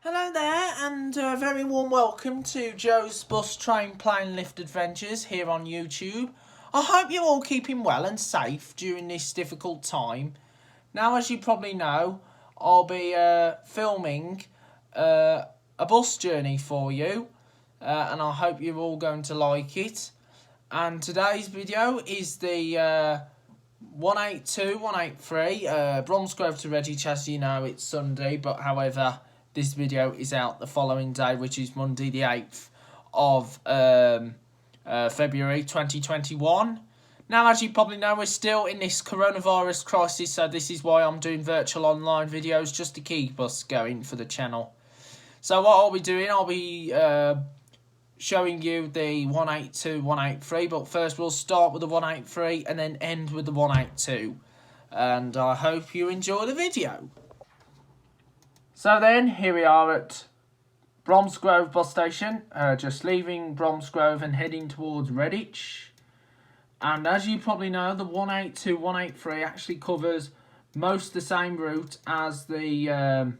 Hello there, and a very warm welcome to Joe's Bus Train Plane Lift Adventures here on YouTube. I hope you're all keeping well and safe during this difficult time. Now, as you probably know, I'll be filming a bus journey for you, and I hope you're all going to like it. And today's video is the 182, 183, Bromsgrove to Redditch. As you know, it's Sunday, but however, this video is out the following day, which is Monday the 8th of February 2021. Now, as you probably know, we're still in this coronavirus crisis, so this is why I'm doing virtual online videos, just to keep us going for the channel. So what I'll be doing, I'll be showing you the 182, 183, but first we'll start with the 183 and then end with the 182. And I hope you enjoy the video. So then, here we are at Bromsgrove bus station, just leaving Bromsgrove and heading towards Redditch. And as you probably know, the 182, 183 actually covers most the same route as the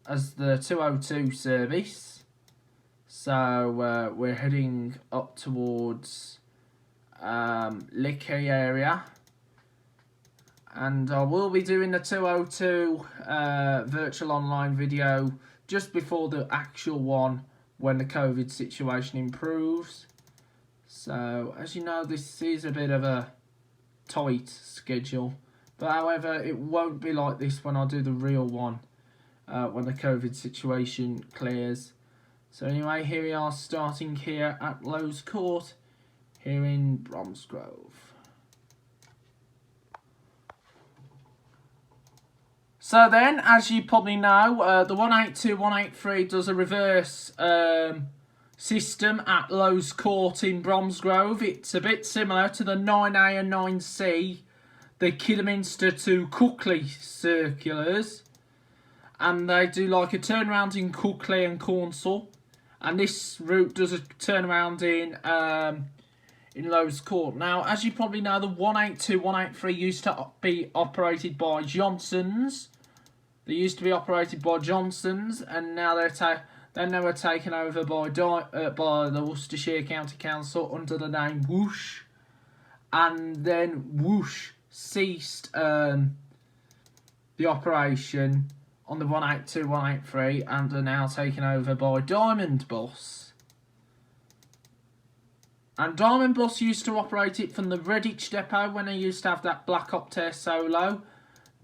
202 service. So we're heading up towards Lickey area. And I will be doing the 202 virtual online video just before the actual one when the COVID situation improves. So, as you know, this is a bit of a tight schedule. But however, it won't be like this when I do the real one, when the COVID situation clears. So anyway, here we are starting here at Lowe's Court, here in Bromsgrove. So then, as you probably know, the 182, 183 does a reverse system at Lowe's Court in Bromsgrove. It's a bit similar to the 9A and 9C, the Kidderminster to Cookley circulars. And they do like a turnaround in Cookley and Cornsall. And this route does a turnaround in Lowe's Court. Now, as you probably know, the 182, 183 used to be operated by Johnson's. They used to be operated by Johnson's, and now they were taken over by the Worcestershire County Council under the name Whoosh. And then Whoosh ceased the operation on the 182, 183, and are now taken over by Diamond Bus. And Diamond Bus used to operate it from the Redditch depot when they used to have that Black Optare Solo.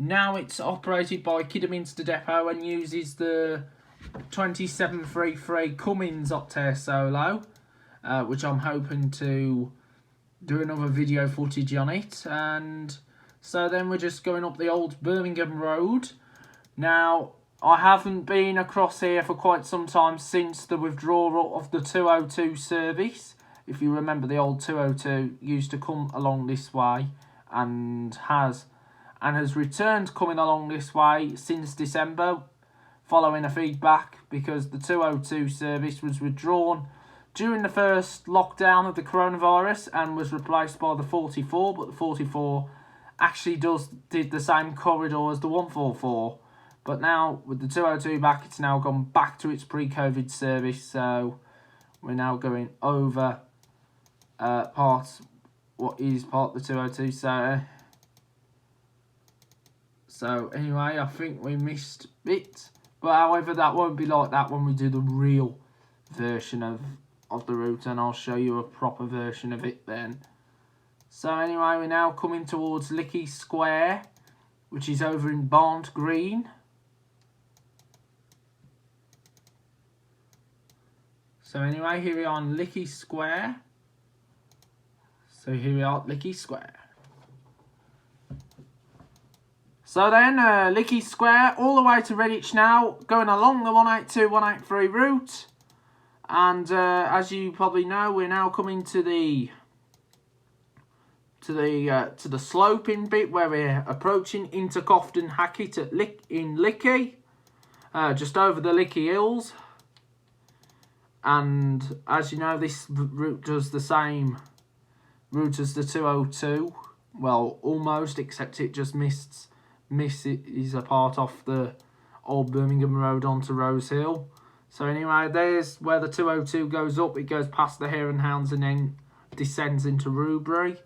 Now it's operated by Kidderminster depot and uses the 2733 Cummins Optare Solo, which I'm hoping to do another video footage on it. And so then we're just going up the old Birmingham Road. Now, I haven't been across here for quite some time since the withdrawal of the 202 service. If you remember, the old 202 used to come along this way and has returned coming along this way since December, following a feedback because the 202 service was withdrawn during the first lockdown of the coronavirus and was replaced by the 44, but the 44 actually did the same corridor as the 144. But now, with the 202 back, it's now gone back to its pre-COVID service, so we're now going over what is part of the 202, so anyway, I think we missed it. But however, that won't be like that when we do the real version of the route, and I'll show you a proper version of it then. So anyway, we're now coming towards Lickey Square, which is over in Barnt Green. So anyway, here we are on Lickey Square. So here we are at Lickey Square. So then, Lickey Square, all the way to Redditch now, going along the 182, 183 route. And as you probably know, we're now coming to the sloping bit where we're approaching Intercofton Hackett in Lickey, just over the Lickey Hills. And as you know, this route does the same route as the 202. Well, almost, except it just misses a part off the Old Birmingham Road onto Rose Hill. So anyway, there's where the 202 goes up. It goes past the Hare and Hounds and then descends into Rubery.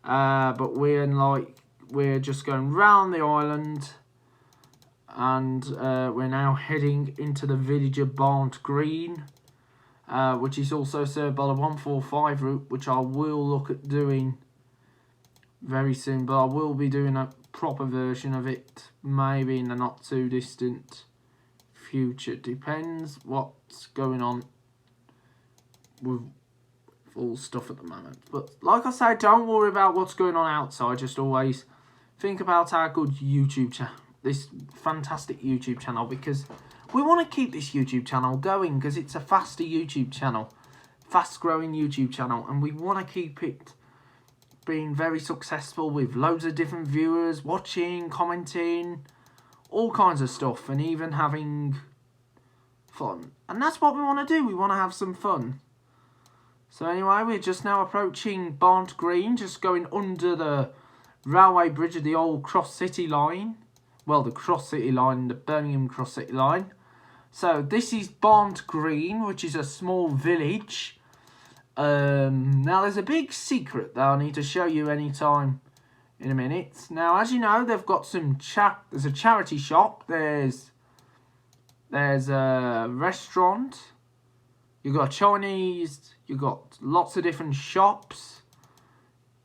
But we're just going round the island, and we're now heading into the village of Barnt Green, which is also served by the 145 route, which I will look at doing very soon. But I will be doing a proper version of it maybe in the not too distant future. Depends what's going on with all stuff at the moment. But like I say, don't worry about what's going on outside. Just always think about our good YouTube channel, this fantastic YouTube channel, because we want to keep this YouTube channel going because it's a faster YouTube channel, fast growing YouTube channel, and we want to keep it being very successful with loads of different viewers watching, commenting, all kinds of stuff, and even having fun. And that's what we want to do. We want to have some fun. So anyway, we're just now approaching Barnt Green, just going under the railway bridge of the old Cross City line. Well, the Cross City line, the Birmingham Cross City line. So this is Barnt Green, which is a small village. Now there's a big secret that I need to show you anytime in a minute. Now, as you know, they've got some there's a charity shop. There's a restaurant. You've got Chinese. You've got lots of different shops.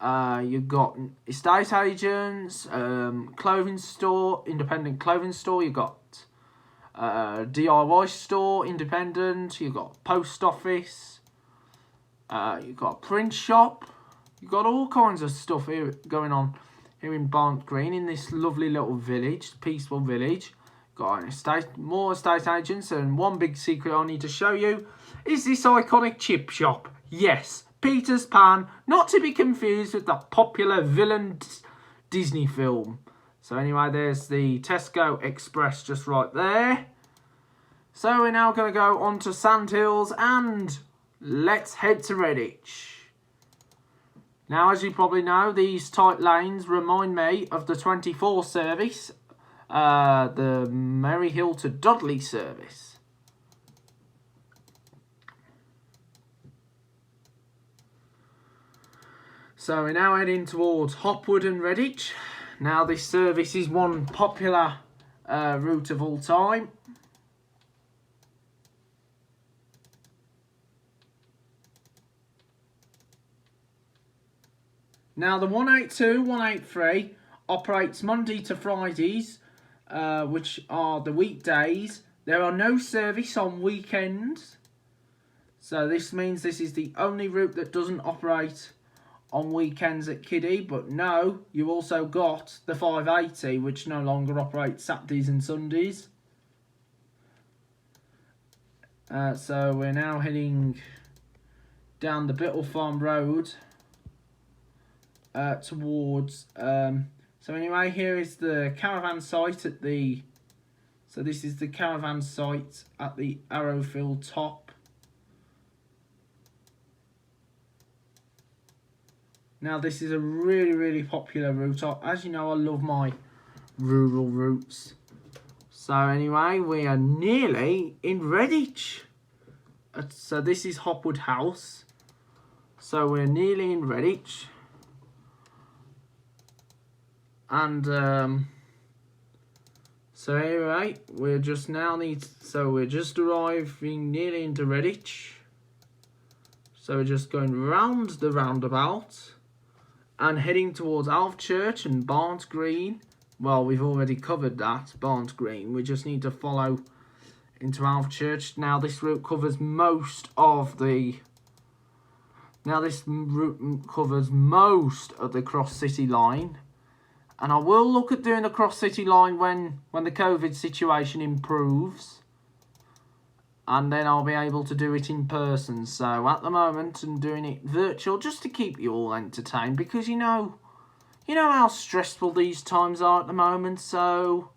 You've got estate agents, clothing store, independent clothing store. You've got DIY store, independent. You've got post office. You've got a print shop. You've got all kinds of stuff here going on here in Barnt Green, in this lovely little village, peaceful village. Got more estate agents, and one big secret I need to show you is this iconic chip shop. Yes, Peter's Pan, not to be confused with the popular villain Disney film. So anyway, there's the Tesco Express just right there. So we're now going to go on to Sandhills and let's head to Redditch. Now, as you probably know, these tight lanes remind me of the 24 service, the Maryhill to Dudley service. So we're now heading towards Hopwood and Redditch. Now, this service is one popular route of all time. Now, the 182, 183 operates Monday to Fridays, which are the weekdays. There are no service on weekends. So this means this is the only route that doesn't operate on weekends at Kiddie. But no, you also got the 580, which no longer operates Saturdays and Sundays. So we're now heading down the Bittle Farm Road towards so anyway, here is the caravan site at the this is the caravan site at the Arrowfield top. Now this is a really popular route. As you know, I love my rural routes. So anyway, we are nearly in Redditch. So this is Hopwood House. So we're nearly in Redditch. And so anyway, we're just arriving nearly into Redditch. So we're just going round the roundabout and heading towards Alvechurch and Barnt Green. Well, we've already covered that, Barnt Green. We just need to follow into Alvechurch. Now this route covers most of the Cross City line. And I will look at doing the Cross City line when the COVID situation improves. And then I'll be able to do it in person. So at the moment I'm doing it virtual just to keep you all entertained. Because you know how stressful these times are at the moment. So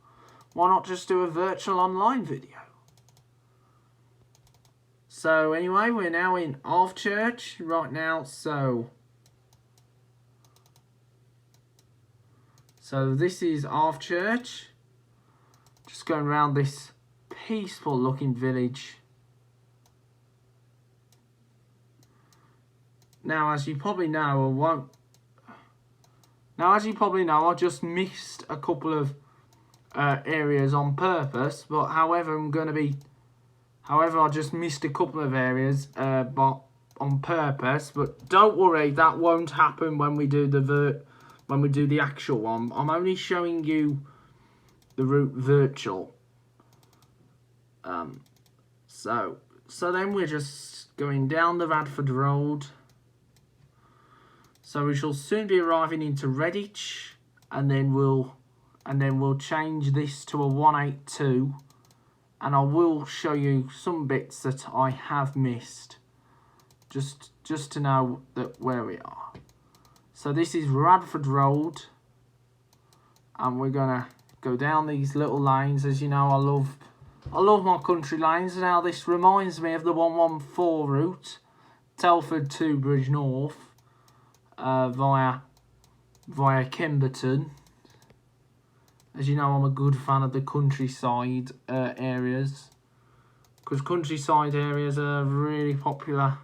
why not just do a virtual online video? So anyway, we're now in Alvechurch right now. So this is Alvechurch. Just going around this peaceful looking village. Now, as you probably know, I just missed a couple of areas on purpose. But however, I just missed a couple of areas, but on purpose. But don't worry, that won't happen when we do the actual one. I'm only showing you the route virtual. So then we're just going down the Radford Road. So we shall soon be arriving into Redditch, and then we'll change this to a 182, and I will show you some bits that I have missed, just to know that where we are. So this is Radford Road, and we're gonna go down these little lanes. As you know, I love my country lanes. Now this reminds me of the 114 route, Telford to Bridge North. Via Kimberton. As you know, I'm a good fan of the countryside areas, because countryside areas are really popular.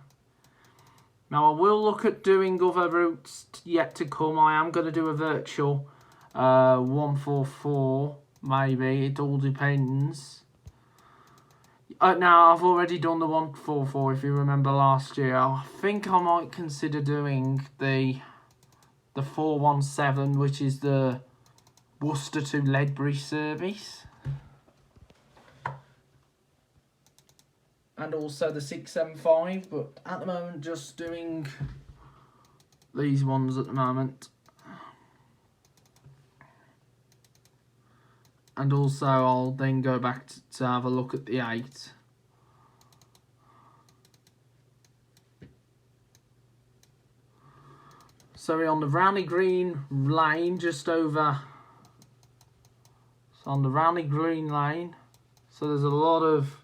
Now I will look at doing other routes yet to come. I am going to do a virtual 144, maybe. It all depends. Now I've already done the 144, if you remember last year. I think I might consider doing the 417, which is the Worcester to Ledbury service, and also the 675. But at the moment, just doing these ones at the moment. And also I'll then go back to have a look at the 8. So we're on the Rowney Green lane, just over. So on the Rowney Green lane. So there's a lot of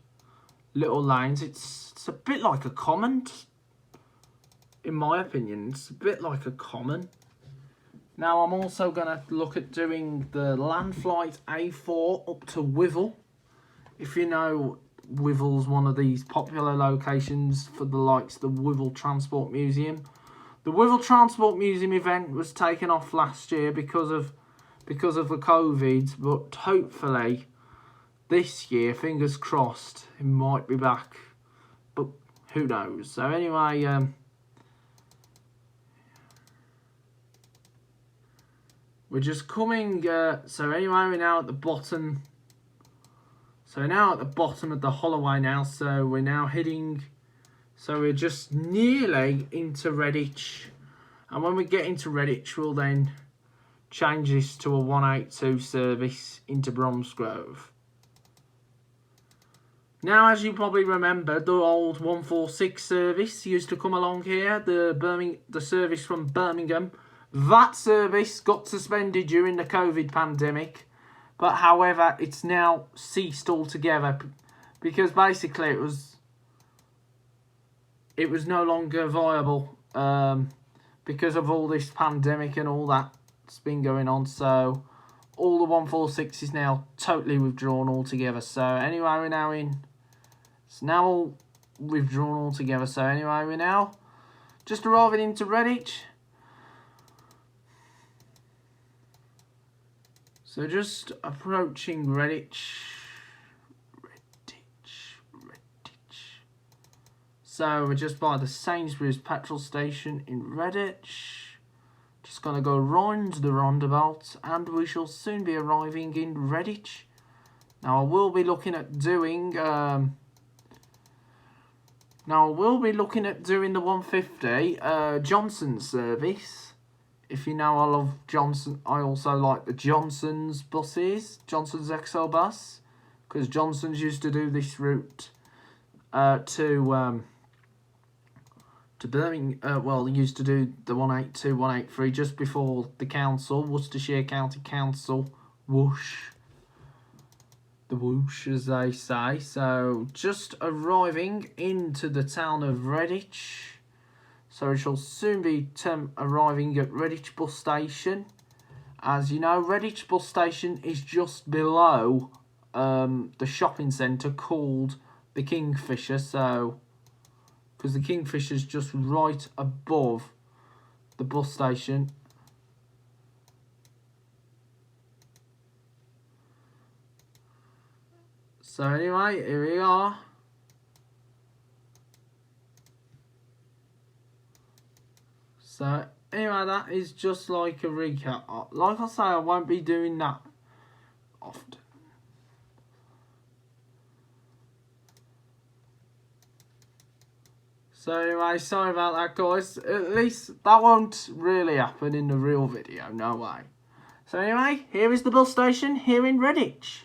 little lanes. It's a bit like a common, in my opinion. It's a bit like a common. Now I'm also going to look at doing the land flight A4 up to Wivell. If you know, Wivell's one of these popular locations for the likes of the Wivell Transport Museum. The Wivell Transport Museum event was taken off last year because of the COVID, but hopefully this year, fingers crossed, it might be back. But who knows? So anyway, we're just coming, so anyway, we're now at the bottom. So we're now at the bottom of the Holloway now, so we're now heading, so we're just nearly into Redditch. And when we get into Redditch, we'll then change this to a 182 service into Bromsgrove. Now, as you probably remember, the old 146 service used to come along here, the service from Birmingham. That service got suspended during the COVID pandemic, but however, it's now ceased altogether because basically it was no longer viable because of all this pandemic and all that's been going on. So all the 146 is now totally withdrawn altogether. So anyway, we're now in. It's now all withdrawn altogether. So anyway, we're now just arriving into Redditch. So just approaching Redditch. So we're just by the Sainsbury's petrol station in Redditch. Just gonna go round the roundabout and we shall soon be arriving in Redditch. Now I will be looking at doing the 150 Johnson service. If you know, I love Johnson. I also like the Johnson's buses, Johnson's XL bus, because Johnson's used to do this route to Birmingham. Well, they used to do the 182, 183 just before the council, Worcestershire County Council, whoosh, the whoosh as they say. So just arriving into the town of Redditch. So we shall soon be arriving at Redditch bus station. As you know, Redditch bus station is just below the shopping centre called the Kingfisher. So, because the Kingfisher's just right above the bus station. So anyway, here we are. So anyway, that is just like a recap. Like I say, I won't be doing that often. So anyway, sorry about that, guys. At least that won't really happen in the real video, no way. So anyway, here is the bus station here in Redditch.